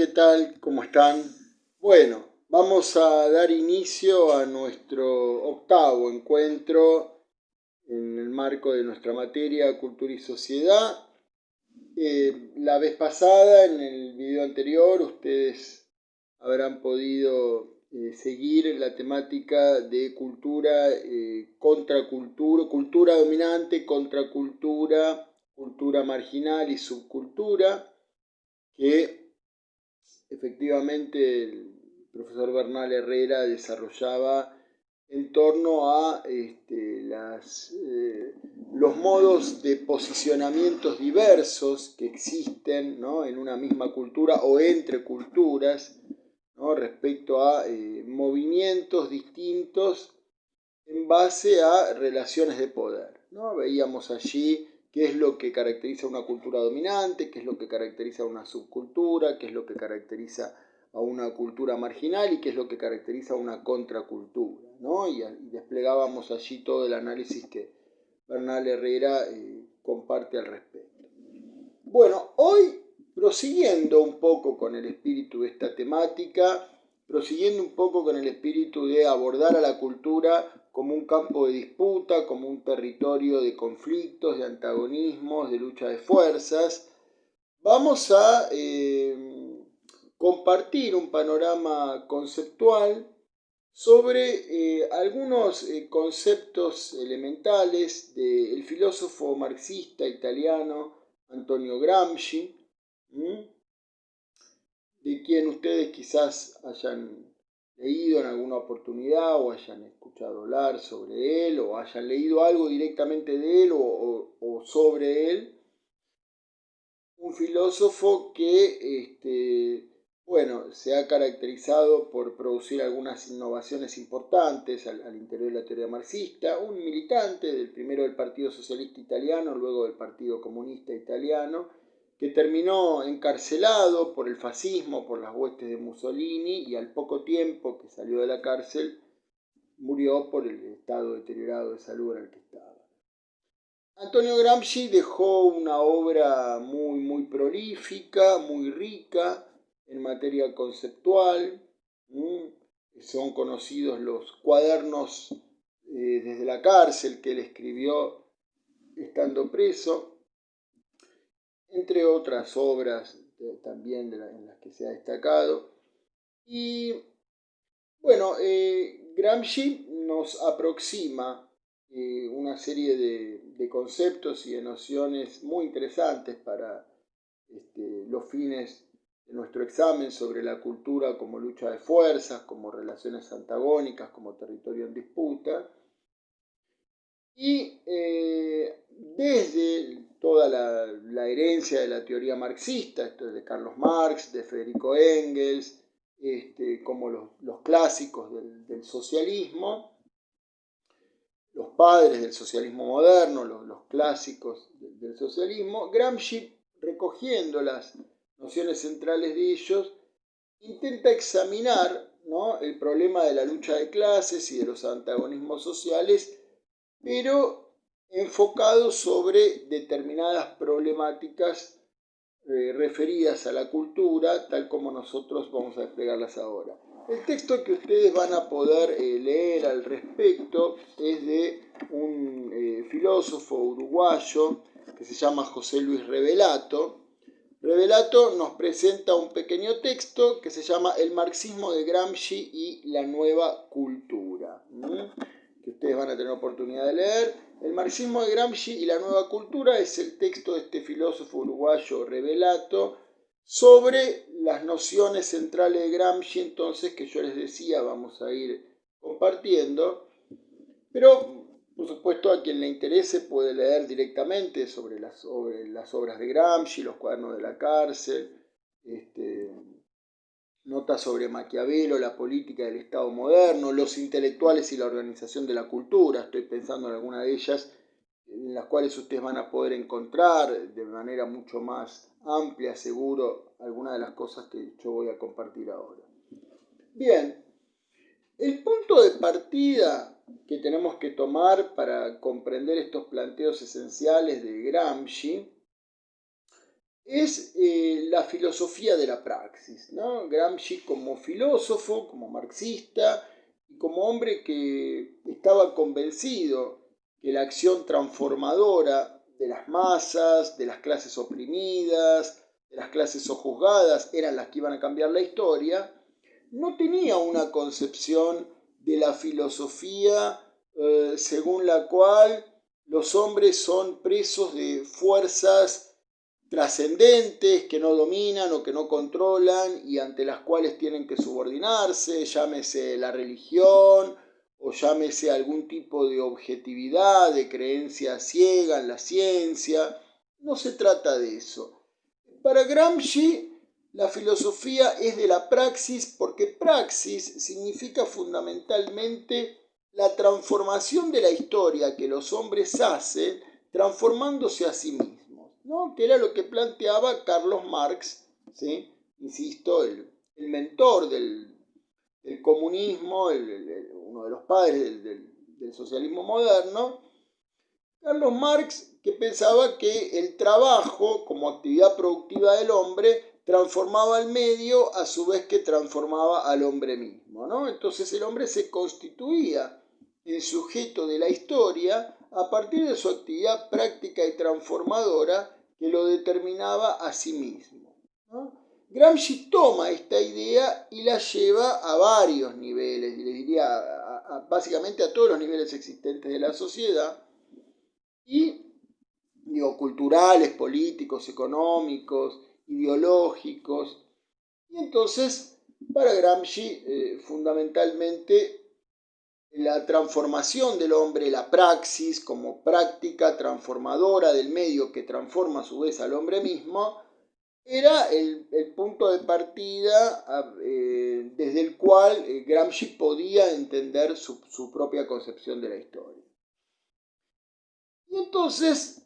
¿qué tal? ¿Cómo están? Bueno, vamos a dar inicio a nuestro octavo encuentro en el marco de nuestra materia Cultura y Sociedad. La vez pasada, en el video anterior, ustedes habrán podido seguir la temática de cultura, contracultura, cultura dominante, contracultura, cultura marginal y subcultura, que efectivamente el profesor Bernal Herrera desarrollaba en torno a los modos de posicionamientos diversos que existen, ¿no?, en una misma cultura o entre culturas, ¿no?, respecto a movimientos distintos en base a relaciones de poder, ¿no? Veíamos allí qué es lo que caracteriza a una cultura dominante, qué es lo que caracteriza a una subcultura, qué es lo que caracteriza a una cultura marginal y qué es lo que caracteriza a una contracultura, ¿no? Y desplegábamos allí todo el análisis que Bernal Herrera comparte al respecto. Bueno, hoy, prosiguiendo un poco con el espíritu de esta temática, prosiguiendo un poco con el espíritu de abordar a la cultura como un campo de disputa, como un territorio de conflictos, de antagonismos, de lucha de fuerzas, vamos a compartir un panorama conceptual sobre algunos conceptos elementales del filósofo marxista italiano Antonio Gramsci, de quien ustedes quizás hayan leído en alguna oportunidad o hayan escuchado hablar sobre él o hayan leído algo directamente de él o sobre él. Un filósofo que se ha caracterizado por producir algunas innovaciones importantes al interior de la teoría marxista, un militante primero del Partido Socialista Italiano, luego del Partido Comunista Italiano, que terminó encarcelado por el fascismo, por las huestes de Mussolini, y al poco tiempo que salió de la cárcel murió por el estado deteriorado de salud en el que estaba. Antonio Gramsci dejó una obra muy prolífica, muy rica en materia conceptual. Son conocidos los cuadernos desde la cárcel que él escribió estando preso, entre otras obras también en las que se ha destacado. Y bueno, Gramsci nos aproxima una serie de conceptos y de nociones muy interesantes para los fines de nuestro examen sobre la cultura como lucha de fuerzas, como relaciones antagónicas, como territorio en disputa. Y desde toda la herencia de la teoría marxista, esto es de Carlos Marx, de Federico Engels, como los clásicos del socialismo, los padres del socialismo moderno, los clásicos del socialismo, Gramsci, recogiendo las nociones centrales de ellos, intenta examinar, ¿no?, el problema de la lucha de clases y de los antagonismos sociales, pero enfocado sobre determinadas problemáticas referidas a la cultura, tal como nosotros vamos a desplegarlas ahora. El texto que ustedes van a poder leer al respecto es de un filósofo uruguayo que se llama José Luis Revelato. Revelato nos presenta un pequeño texto que se llama El marxismo de Gramsci y la nueva cultura, que ustedes van a tener oportunidad de leer. El marxismo de Gramsci y la nueva cultura es el texto de este filósofo uruguayo Revelato sobre las nociones centrales de Gramsci, entonces, que yo les decía, vamos a ir compartiendo, pero por supuesto a quien le interese puede leer directamente sobre las obras de Gramsci, los cuadernos de la cárcel, notas sobre Maquiavelo, la política del Estado moderno, los intelectuales y la organización de la cultura. Estoy pensando en alguna de ellas, en las cuales ustedes van a poder encontrar de manera mucho más amplia, seguro, algunas de las cosas que yo voy a compartir ahora. Bien, el punto de partida que tenemos que tomar para comprender estos planteos esenciales de Gramsci es la filosofía de la praxis, ¿no? Gramsci como filósofo, como marxista y como hombre que estaba convencido que la acción transformadora de las masas, de las clases oprimidas, de las clases sojuzgadas, eran las que iban a cambiar la historia, no tenía una concepción de la filosofía según la cual los hombres son presos de fuerzas trascendentes que no dominan o que no controlan y ante las cuales tienen que subordinarse, llámese la religión o llámese algún tipo de objetividad, de creencia ciega en la ciencia. No se trata de eso. Para Gramsci, la filosofía es de la praxis porque praxis significa fundamentalmente la transformación de la historia que los hombres hacen transformándose a sí mismos, ¿no? Que era lo que planteaba Carlos Marx, ¿sí? Insisto, el mentor del comunismo, uno de los padres del socialismo moderno. Carlos Marx, que pensaba que el trabajo como actividad productiva del hombre transformaba al medio a su vez que transformaba al hombre mismo, ¿no? Entonces el hombre se constituía en sujeto de la historia a partir de su actividad práctica y transformadora que lo determinaba a sí mismo, ¿no? Gramsci toma esta idea y la lleva a varios niveles, y le diría básicamente a todos los niveles existentes de la sociedad, y digo, culturales, políticos, económicos, ideológicos. Y entonces, para Gramsci, fundamentalmente, la transformación del hombre, la praxis como práctica transformadora del medio que transforma a su vez al hombre mismo, era el punto de partida desde el cual Gramsci podía entender su propia concepción de la historia. Y entonces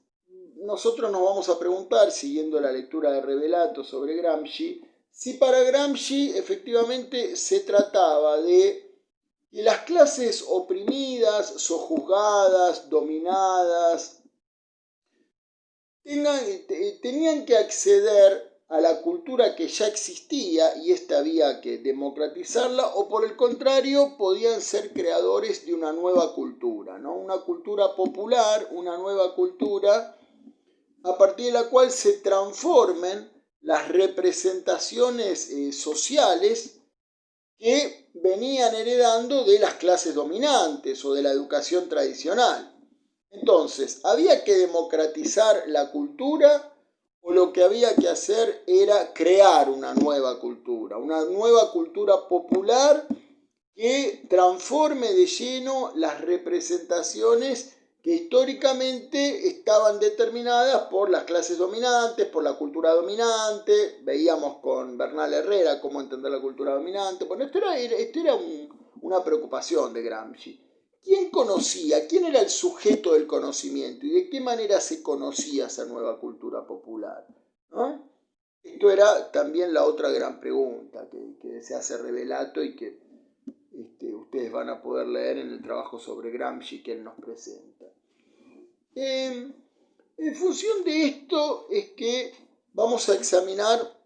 nosotros nos vamos a preguntar, siguiendo la lectura de Revelato sobre Gramsci, si para Gramsci efectivamente se trataba de que las clases oprimidas, sojuzgadas, dominadas, tenían que acceder a la cultura que ya existía y esta había que democratizarla, o por el contrario podían ser creadores de una nueva cultura, ¿no? Una cultura popular, una nueva cultura a partir de la cual se transformen las representaciones sociales que venían heredando de las clases dominantes o de la educación tradicional. Entonces, ¿había que democratizar la cultura o lo que había que hacer era crear una nueva cultura popular que transforme de lleno las representaciones que históricamente estaban determinadas por las clases dominantes, por la cultura dominante? Veíamos con Bernal Herrera cómo entender la cultura dominante. Bueno, esto era una preocupación de Gramsci. ¿Quién conocía? ¿Quién era el sujeto del conocimiento? ¿Y de qué manera se conocía esa nueva cultura popular? ¿No? Esto era también la otra gran pregunta que se hace Revelato y que ustedes van a poder leer en el trabajo sobre Gramsci que él nos presenta. En función de esto es que vamos a examinar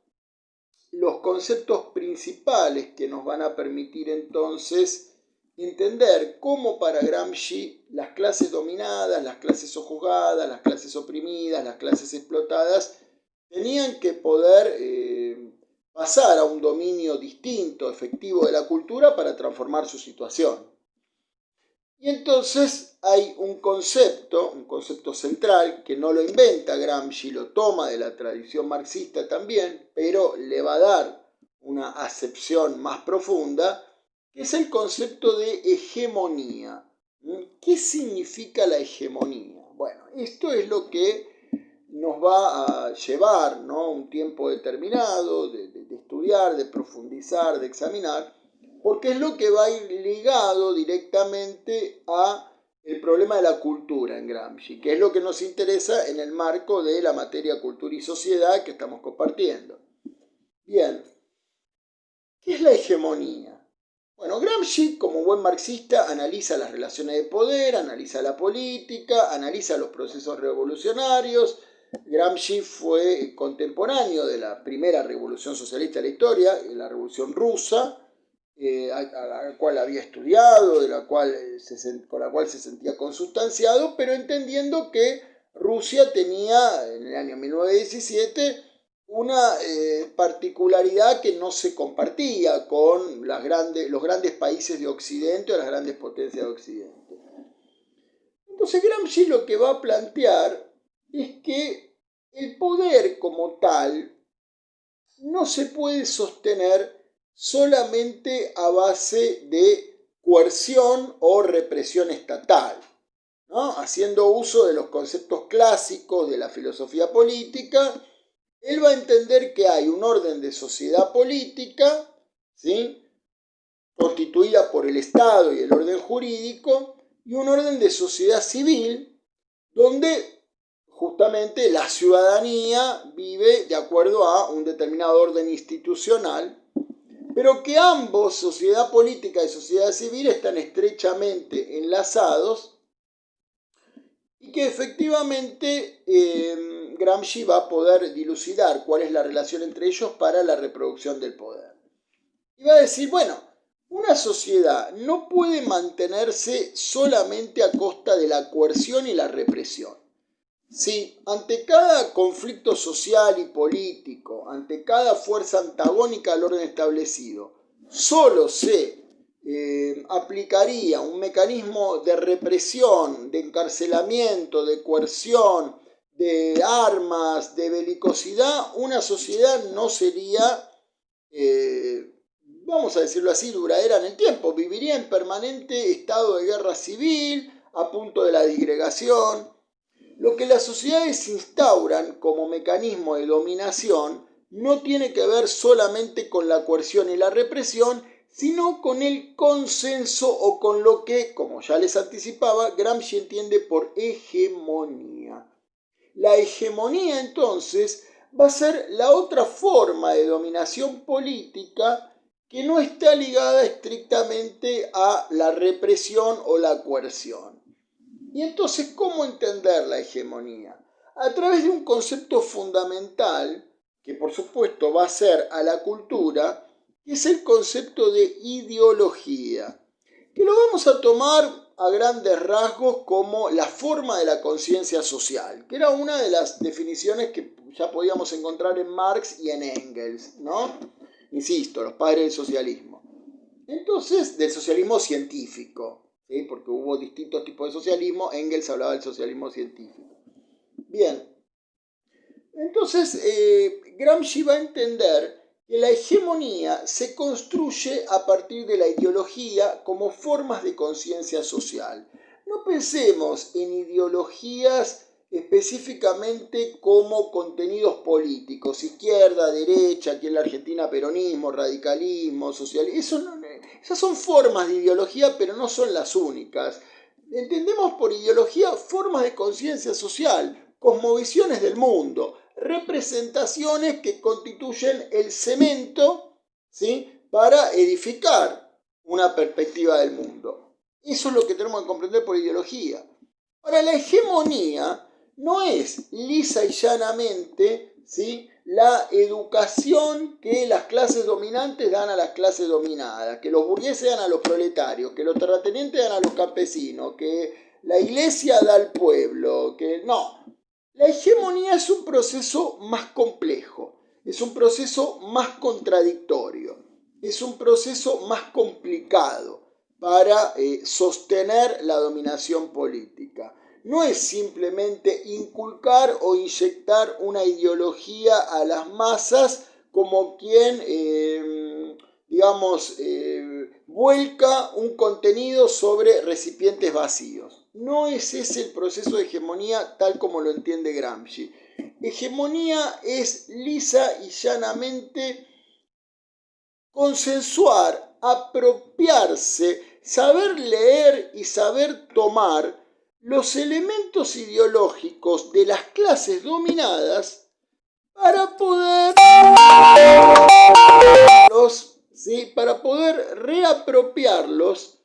los conceptos principales que nos van a permitir entonces entender cómo para Gramsci las clases dominadas, las clases sojuzgadas, las clases oprimidas, las clases explotadas tenían que poder pasar a un dominio distinto, efectivo de la cultura para transformar su situación. Y entonces hay un concepto central que no lo inventa Gramsci, lo toma de la tradición marxista también, pero le va a dar una acepción más profunda, que es el concepto de hegemonía. ¿Qué significa la hegemonía? Bueno, esto es lo que nos va a llevar, ¿no?, un tiempo determinado de estudiar, de profundizar, de examinar, porque es lo que va a ir ligado directamente a el problema de la cultura en Gramsci, que es lo que nos interesa en el marco de la materia cultura y sociedad que estamos compartiendo. Bien, ¿qué es la hegemonía? Bueno, Gramsci, como buen marxista, analiza las relaciones de poder, analiza la política, analiza los procesos revolucionarios, Gramsci fue contemporáneo de la primera revolución socialista de la historia, la Revolución Rusa, a la cual había estudiado, con la cual se sentía consustanciado, pero entendiendo que Rusia tenía en el año 1917 una particularidad que no se compartía con los grandes países de Occidente o las grandes potencias de Occidente. Entonces Gramsci lo que va a plantear es que el poder como tal no se puede sostener solamente a base de coerción o represión estatal, ¿no? Haciendo uso de los conceptos clásicos de la filosofía política, él va a entender que hay un orden de sociedad política, ¿sí?, constituida por el Estado y el orden jurídico, y un orden de sociedad civil, donde justamente la ciudadanía vive de acuerdo a un determinado orden institucional, pero que ambos, sociedad política y sociedad civil, están estrechamente enlazados y que efectivamente Gramsci va a poder dilucidar cuál es la relación entre ellos para la reproducción del poder. Y va a decir, bueno, una sociedad no puede mantenerse solamente a costa de la coerción y la represión. Si ante cada conflicto social y político, ante cada fuerza antagónica al orden establecido, solo se aplicaría un mecanismo de represión, de encarcelamiento, de coerción, de armas, de belicosidad, una sociedad no sería, vamos a decirlo así, duradera en el tiempo. Viviría en permanente estado de guerra civil, a punto de la disgregación. Lo que las sociedades instauran como mecanismo de dominación no tiene que ver solamente con la coerción y la represión, sino con el consenso o con lo que, como ya les anticipaba, Gramsci entiende por hegemonía. La hegemonía, entonces, va a ser la otra forma de dominación política que no está ligada estrictamente a la represión o la coerción. Y entonces, ¿cómo entender la hegemonía? A través de un concepto fundamental, que por supuesto va a ser a la cultura, que es el concepto de ideología, que lo vamos a tomar a grandes rasgos como la forma de la conciencia social, que era una de las definiciones que ya podíamos encontrar en Marx y en Engels, ¿no? Insisto, los padres del socialismo. Entonces, del socialismo científico, ¿sí?, porque hubo distintos tipos de socialismo. Engels hablaba del socialismo científico. Bien, entonces Gramsci va a entender que la hegemonía se construye a partir de la ideología como formas de conciencia social. No pensemos en ideologías específicamente como contenidos políticos, izquierda, derecha, aquí en la Argentina peronismo, radicalismo, socialismo. Esas son formas de ideología, pero no son las únicas. Entendemos por ideología formas de conciencia social, cosmovisiones del mundo, representaciones que constituyen el cemento, ¿sí?, para edificar una perspectiva del mundo. Eso es lo que tenemos que comprender por ideología. Ahora, la hegemonía no es lisa y llanamente, ¿sí?, la educación que las clases dominantes dan a las clases dominadas, que los burgueses dan a los proletarios, que los terratenientes dan a los campesinos, que la iglesia da al pueblo, que no. La hegemonía es un proceso más complejo, es un proceso más contradictorio, es un proceso más complicado para sostener la dominación política. No es simplemente inculcar o inyectar una ideología a las masas como quien, vuelca un contenido sobre recipientes vacíos. No es ese el proceso de hegemonía tal como lo entiende Gramsci. Hegemonía es lisa y llanamente consensuar, apropiarse, saber leer y saber tomar los elementos ideológicos de las clases dominadas para poder para poder reapropiarlos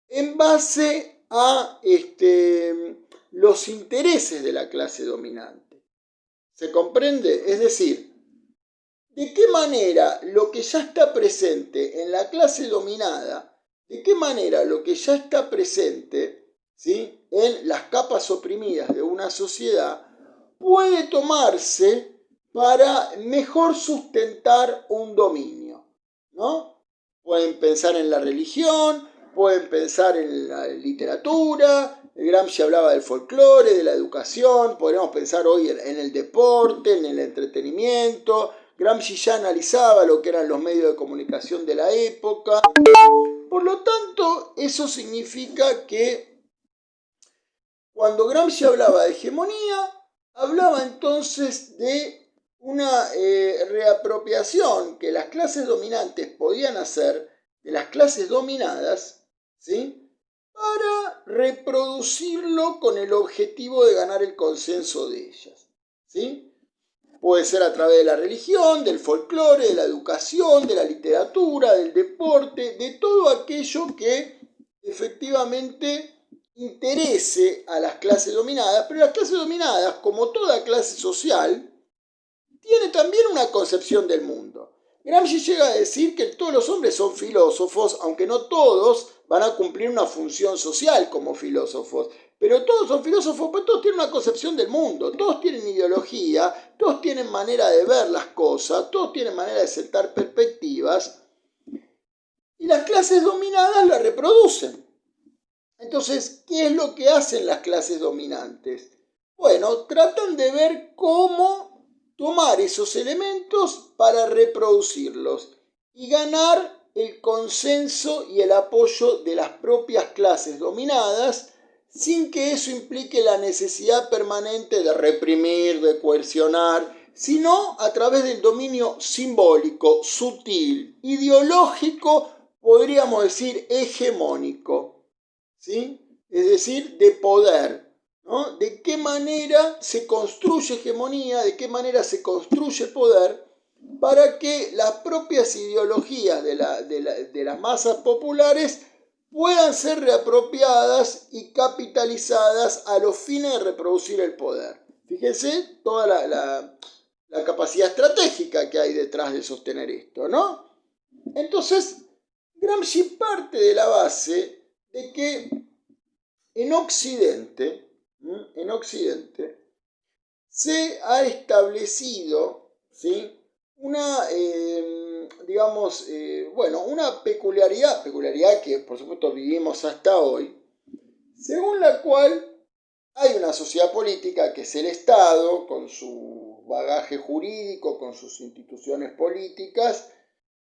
en base a los intereses de la clase dominante. ¿Se comprende? Es decir, ¿de qué manera lo que ya está presente en la clase dominada, de qué manera lo que ya está presente, ¿sí?, en las capas oprimidas de una sociedad puede tomarse para mejor sustentar un dominio, ¿no? Pueden pensar en la religión, pueden pensar en la literatura, Gramsci hablaba del folclore, de la educación, podríamos pensar hoy en el deporte, en el entretenimiento. Gramsci ya analizaba lo que eran los medios de comunicación de la época. Por lo tanto, eso significa que cuando Gramsci hablaba de hegemonía, hablaba entonces de una reapropiación que las clases dominantes podían hacer de las clases dominadas, ¿sí?, para reproducirlo con el objetivo de ganar el consenso de ellas, ¿sí? Puede ser a través de la religión, del folclore, de la educación, de la literatura, del deporte, de todo aquello que efectivamente interese a las clases dominadas, pero las clases dominadas, como toda clase social, tiene también una concepción del mundo. Gramsci llega a decir que todos los hombres son filósofos, aunque no todos van a cumplir una función social como filósofos, pero todos son filósofos, pues todos tienen una concepción del mundo, todos tienen ideología, todos tienen manera de ver las cosas, todos tienen manera de sentar perspectivas, y las clases dominadas la reproducen. Entonces, ¿qué es lo que hacen las clases dominantes? Bueno, tratan de ver cómo tomar esos elementos para reproducirlos y ganar el consenso y el apoyo de las propias clases dominadas, sin que eso implique la necesidad permanente de reprimir, de coercionar, sino a través del dominio simbólico, sutil, ideológico, podríamos decir hegemónico, ¿sí? Es decir, de poder, ¿no? De qué manera se construye hegemonía, de qué manera se construye poder, para que las propias ideologías de las masas populares puedan ser reapropiadas y capitalizadas a los fines de reproducir el poder. Fíjense toda la capacidad estratégica que hay detrás de sostener esto, ¿no? Entonces, Gramsci parte de la base de que en Occidente se ha establecido, ¿sí?, una, una peculiaridad que por supuesto vivimos hasta hoy, según la cual hay una sociedad política que es el Estado, con su bagaje jurídico, con sus instituciones políticas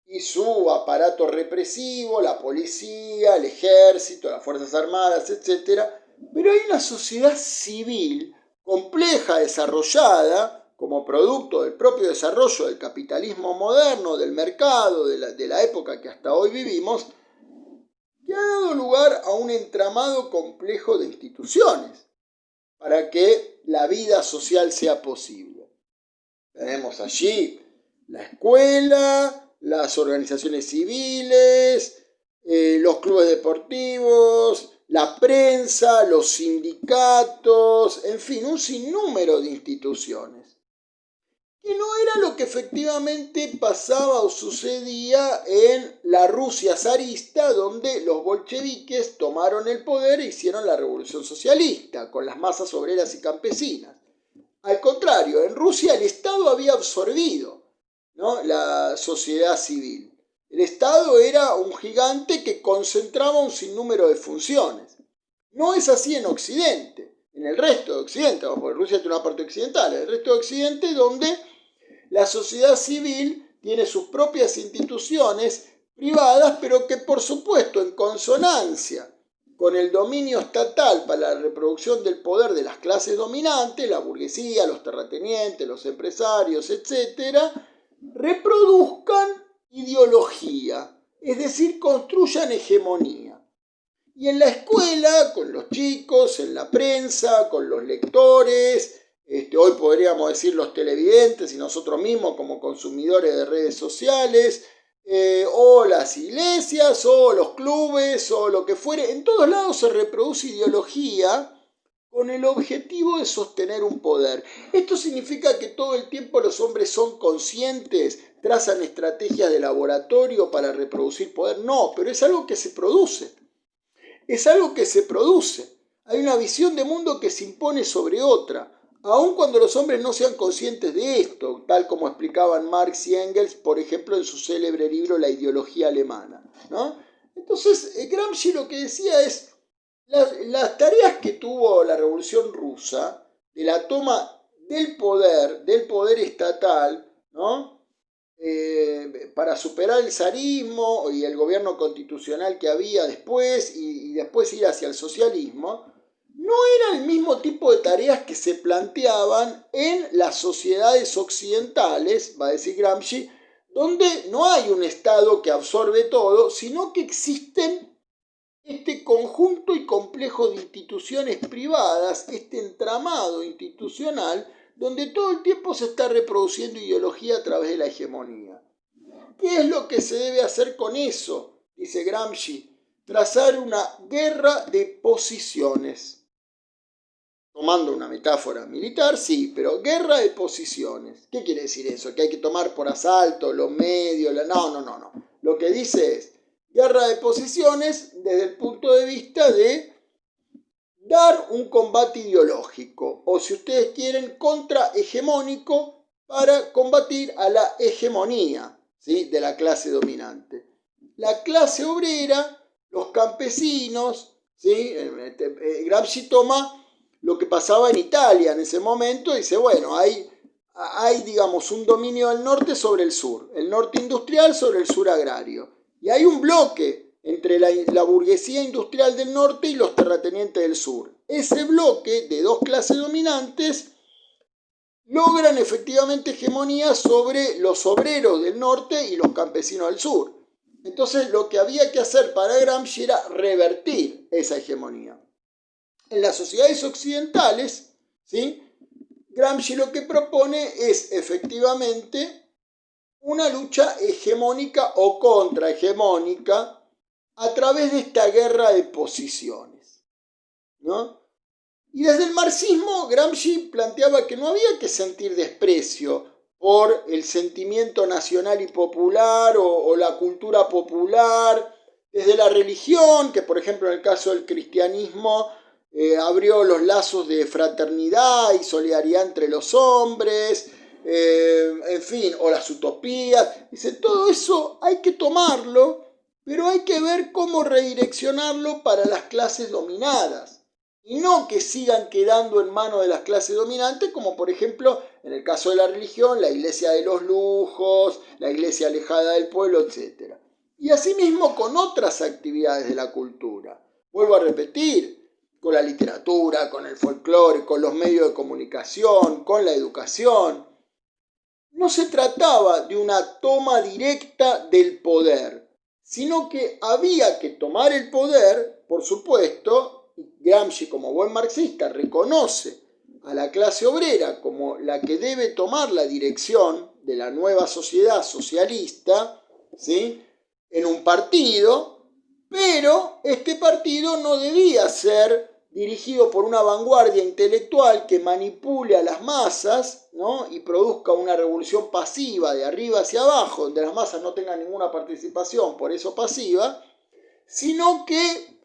y su aparato represivo, la policía, el ejército, las fuerzas armadas, etc. Pero hay una sociedad civil compleja, desarrollada, como producto del propio desarrollo del capitalismo moderno, del mercado, de la época que hasta hoy vivimos, que ha dado lugar a un entramado complejo de instituciones para que la vida social sea posible. Tenemos allí la escuela, las organizaciones civiles, los clubes deportivos, la prensa, los sindicatos, en fin, un sinnúmero de instituciones, que no era lo que efectivamente pasaba o sucedía en la Rusia zarista, donde los bolcheviques tomaron el poder e hicieron la revolución socialista, con las masas obreras y campesinas. Al contrario, en Rusia el Estado había absorbido, ¿no?, la sociedad civil. El Estado era un gigante que concentraba un sinnúmero de funciones. No es así en Occidente, en el resto de Occidente, porque Rusia tiene una parte occidental, en el resto de Occidente, donde la sociedad civil tiene sus propias instituciones privadas, pero que por supuesto en consonancia con el dominio estatal para la reproducción del poder de las clases dominantes, la burguesía, los terratenientes, los empresarios, etc., reproduzcan ideología, es decir, construyan hegemonía. Y en la escuela, con los chicos, en la prensa, con los lectores, hoy podríamos decir los televidentes y nosotros mismos como consumidores de redes sociales, o las iglesias, o los clubes, o lo que fuere, en todos lados se reproduce ideología con el objetivo de sostener un poder. ¿Esto significa que todo el tiempo los hombres son conscientes, trazan estrategias de laboratorio para reproducir poder? No, pero es algo que se produce. Es algo que se produce. Hay una visión de mundo que se impone sobre otra, aun cuando los hombres no sean conscientes de esto, tal como explicaban Marx y Engels, por ejemplo, en su célebre libro La ideología alemana, ¿no? Entonces, Gramsci lo que decía es, las tareas que tuvo la Revolución Rusa, de la toma del poder estatal, ¿no? Para superar el zarismo y el gobierno constitucional que había después y después ir hacia el socialismo, no era el mismo tipo de tareas que se planteaban en las sociedades occidentales, va a decir Gramsci, donde no hay un Estado que absorbe todo, sino que existen este conjunto y complejo de instituciones privadas, este entramado institucional, donde todo el tiempo se está reproduciendo ideología a través de la hegemonía. ¿Qué es lo que se debe hacer con eso? Dice Gramsci, trazar una guerra de posiciones. Tomando una metáfora militar, sí, pero guerra de posiciones. ¿Qué quiere decir eso? ¿Que hay que tomar por asalto los medios? No. Lo que dice es guerra de posiciones desde el punto de vista de dar un combate ideológico, o si ustedes quieren, contrahegemónico para combatir a la hegemonía, ¿sí?, de la clase dominante. La clase obrera, los campesinos, ¿sí? Gramsci toma lo que pasaba en Italia en ese momento y dice, bueno, hay digamos, un dominio del norte sobre el sur, el norte industrial sobre el sur agrario. Y hay un bloque entre la burguesía industrial del norte y los terratenientes del sur. Ese bloque de dos clases dominantes logran efectivamente hegemonía sobre los obreros del norte y los campesinos del sur. Entonces lo que había que hacer para Gramsci era revertir esa hegemonía. En las sociedades occidentales, ¿sí?, Gramsci lo que propone es efectivamente una lucha hegemónica o contrahegemónica a través de esta guerra de posiciones, ¿no? Y desde el marxismo, Gramsci planteaba que no había que sentir desprecio por el sentimiento nacional y popular o la cultura popular, desde la religión, que por ejemplo en el caso del cristianismo abrió los lazos de fraternidad y solidaridad entre los hombres, en fin, o las utopías. Dice, todo eso hay que tomarlo, pero hay que ver cómo redireccionarlo para las clases dominadas. Y no que sigan quedando en manos de las clases dominantes, como por ejemplo en el caso de la religión, la iglesia de los lujos, la iglesia alejada del pueblo, etc. Y asimismo con otras actividades de la cultura. Vuelvo a repetir, con la literatura, con el folclore, con los medios de comunicación, con la educación. No se trataba de una toma directa del poder, sino que había que tomar el poder, por supuesto. Gramsci, como buen marxista, reconoce a la clase obrera como la que debe tomar la dirección de la nueva sociedad socialista, ¿sí?, en un partido, pero este partido no debía ser dirigido por una vanguardia intelectual que manipule a las masas, ¿no?, y produzca una revolución pasiva de arriba hacia abajo, donde las masas no tengan ninguna participación, por eso pasiva, sino que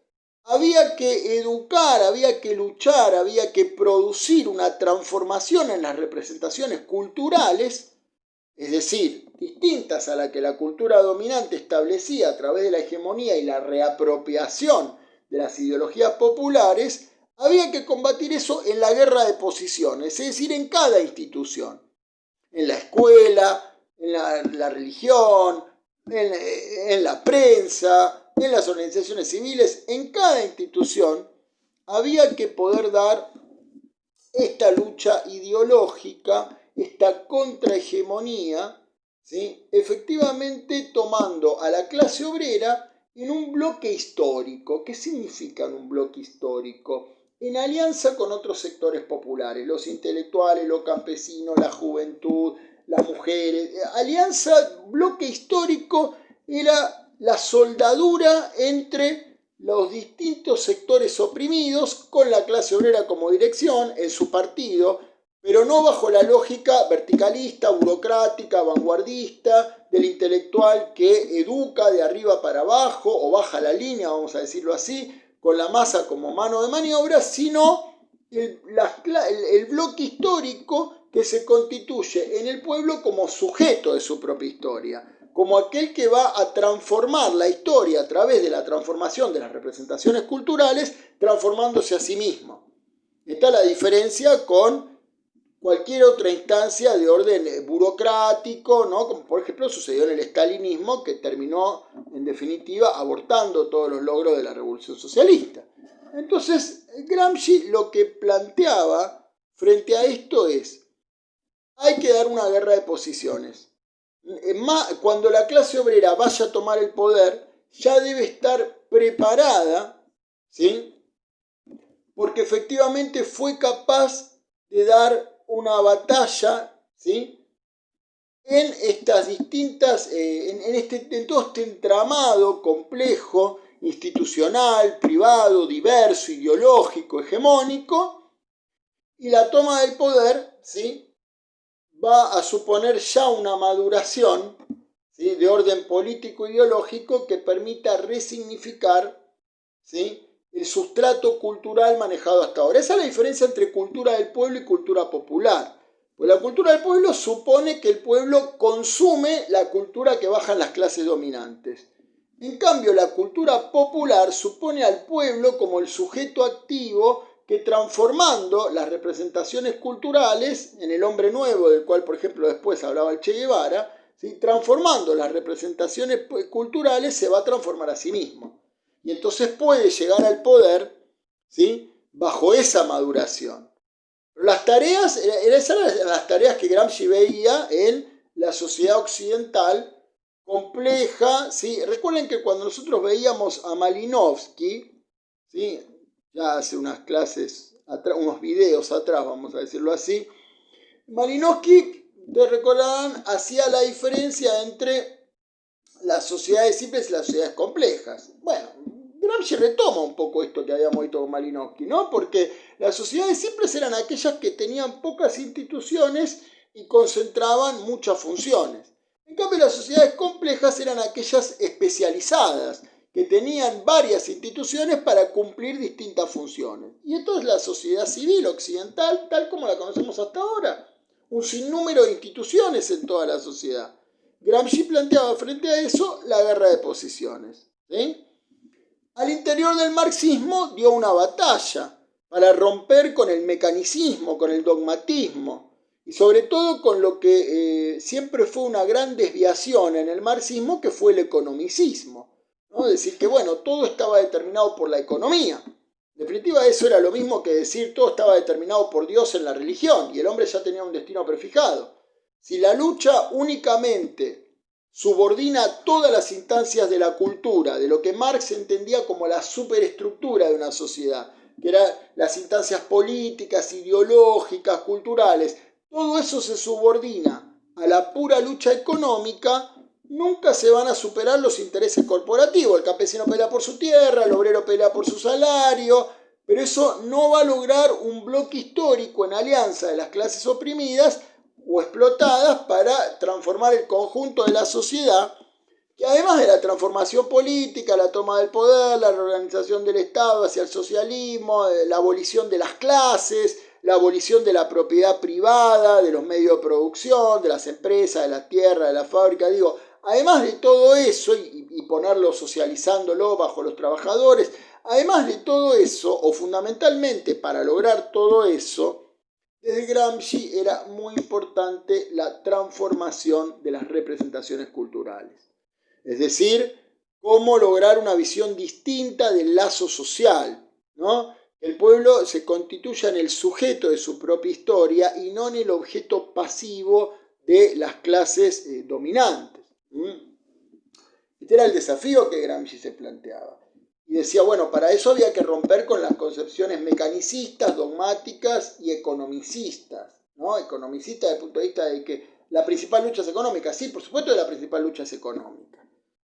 había que educar, había que luchar, había que producir una transformación en las representaciones culturales, es decir, distintas a la que la cultura dominante establecía a través de la hegemonía y la reapropiación de las ideologías populares. Había que combatir eso en la guerra de posiciones, es decir, en cada institución, en la escuela, en la religión, en la prensa, en las organizaciones civiles, en cada institución había que poder dar esta lucha ideológica, esta contrahegemonía, ¿sí?, efectivamente tomando a la clase obrera en un bloque histórico. ¿Qué significa en un bloque histórico? En alianza con otros sectores populares, los intelectuales, los campesinos, la juventud, las mujeres. Alianza, bloque histórico era la soldadura entre los distintos sectores oprimidos con la clase obrera como dirección en su partido, pero no bajo la lógica verticalista, burocrática, vanguardista del intelectual que educa de arriba para abajo o baja la línea, vamos a decirlo así, con la masa como mano de maniobra, sino el bloque histórico que se constituye en el pueblo como sujeto de su propia historia, como aquel que va a transformar la historia a través de la transformación de las representaciones culturales, transformándose a sí mismo. Está la diferencia con cualquier otra instancia de orden burocrático, ¿no? Como por ejemplo sucedió en el estalinismo, que terminó en definitiva abortando todos los logros de la revolución socialista. Entonces, Gramsci lo que planteaba frente a esto es: hay que dar una guerra de posiciones. Cuando la clase obrera vaya a tomar el poder, ya debe estar preparada, ¿sí? Porque efectivamente fue capaz de dar una batalla, ¿sí? En estas distintas, en todo este entramado complejo, institucional, privado, diverso, ideológico, hegemónico, y la toma del poder, ¿sí? Va a suponer ya una maduración, ¿sí? De orden político-ideológico que permita resignificar, ¿sí? El sustrato cultural manejado hasta ahora. Esa es la diferencia entre cultura del pueblo y cultura popular. Pues la cultura del pueblo supone que el pueblo consume la cultura que bajan las clases dominantes. En cambio, la cultura popular supone al pueblo como el sujeto activo que, transformando las representaciones culturales en el hombre nuevo, del cual por ejemplo después hablaba el Che Guevara, ¿sí? Transformando las representaciones culturales se va a transformar a sí mismo. Y entonces puede llegar al poder, ¿sí? Bajo esa maduración. Pero las tareas, esas eran las tareas que Gramsci veía en la sociedad occidental compleja, ¿sí? Recuerden que cuando nosotros veíamos a Malinowski, ¿sí? Ya hace unas clases, unos videos atrás, vamos a decirlo así, Malinowski, te recordarán, hacía la diferencia entre las sociedades simples y las sociedades complejas. Bueno, Gramsci retoma un poco esto que habíamos visto con Malinowski, ¿no? Porque las sociedades simples eran aquellas que tenían pocas instituciones y concentraban muchas funciones. En cambio, las sociedades complejas eran aquellas especializadas, que tenían varias instituciones para cumplir distintas funciones. Y esto es la sociedad civil occidental, tal como la conocemos hasta ahora. Un sinnúmero de instituciones en toda la sociedad. Gramsci planteaba frente a eso la guerra de posiciones, ¿sí? Al interior del marxismo dio una batalla para romper con el mecanicismo, con el dogmatismo y sobre todo con lo que siempre fue una gran desviación en el marxismo, que fue el economicismo, ¿no? Es decir, que bueno, todo estaba determinado por la economía. En definitiva, eso era lo mismo que decir todo estaba determinado por Dios en la religión y el hombre ya tenía un destino prefijado. Si la lucha únicamente subordina todas las instancias de la cultura, de lo que Marx entendía como la superestructura de una sociedad, que eran las instancias políticas, ideológicas, culturales, todo eso se subordina a la pura lucha económica, nunca se van a superar los intereses corporativos. El campesino pelea por su tierra, el obrero pelea por su salario, pero eso no va a lograr un bloque histórico en alianza de las clases oprimidas o explotadas para transformar el conjunto de la sociedad, que además de la transformación política, la toma del poder, la reorganización del Estado hacia el socialismo, la abolición de las clases, la abolición de la propiedad privada, de los medios de producción, de las empresas, de la tierra, de la fábrica, digo, además de todo eso, y ponerlo, socializándolo bajo los trabajadores, además de todo eso, o fundamentalmente para lograr todo eso, desde Gramsci era muy importante la transformación de las representaciones culturales. Es decir, cómo lograr una visión distinta del lazo social, ¿no? El pueblo se constituya en el sujeto de su propia historia y no en el objeto pasivo de las clases dominantes. Este era el desafío que Gramsci se planteaba. Y decía, bueno, para eso había que romper con las concepciones mecanicistas, dogmáticas y economicistas, ¿no? Economicistas desde el punto de vista de que la principal lucha es económica. Sí, por supuesto que la principal lucha es económica.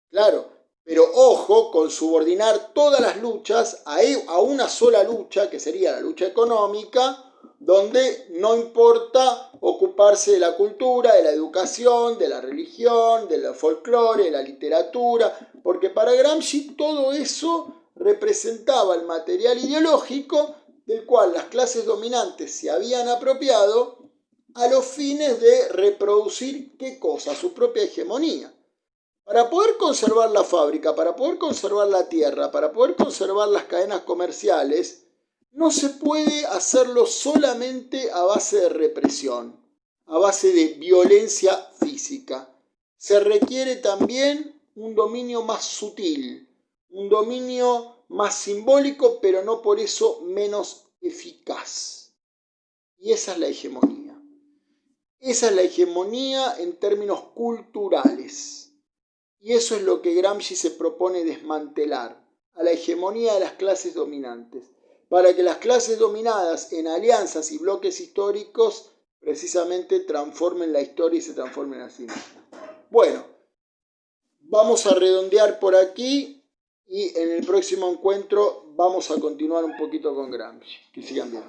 Claro, Pero ojo con subordinar todas las luchas a una sola lucha, que sería la lucha económica, donde no importa ocuparse de la cultura, de la educación, de la religión, del folclore, de la literatura, porque para Gramsci todo eso representaba el material ideológico del cual las clases dominantes se habían apropiado a los fines de reproducir, ¿qué cosa? Su propia hegemonía. Para poder conservar la fábrica, para poder conservar la tierra, para poder conservar las cadenas comerciales, no se puede hacerlo solamente a base de represión, a base de violencia física. Se requiere también un dominio más sutil, un dominio más simbólico, pero no por eso menos eficaz. Y esa es la hegemonía. Esa es la hegemonía en términos culturales. Y eso es lo que Gramsci se propone desmantelar, a la hegemonía de las clases dominantes, para que las clases dominadas en alianzas y bloques históricos precisamente transformen la historia y se transformen a sí mismas. Bueno, vamos a redondear por aquí y en el próximo encuentro vamos a continuar un poquito con Gramsci. Que sigan bien.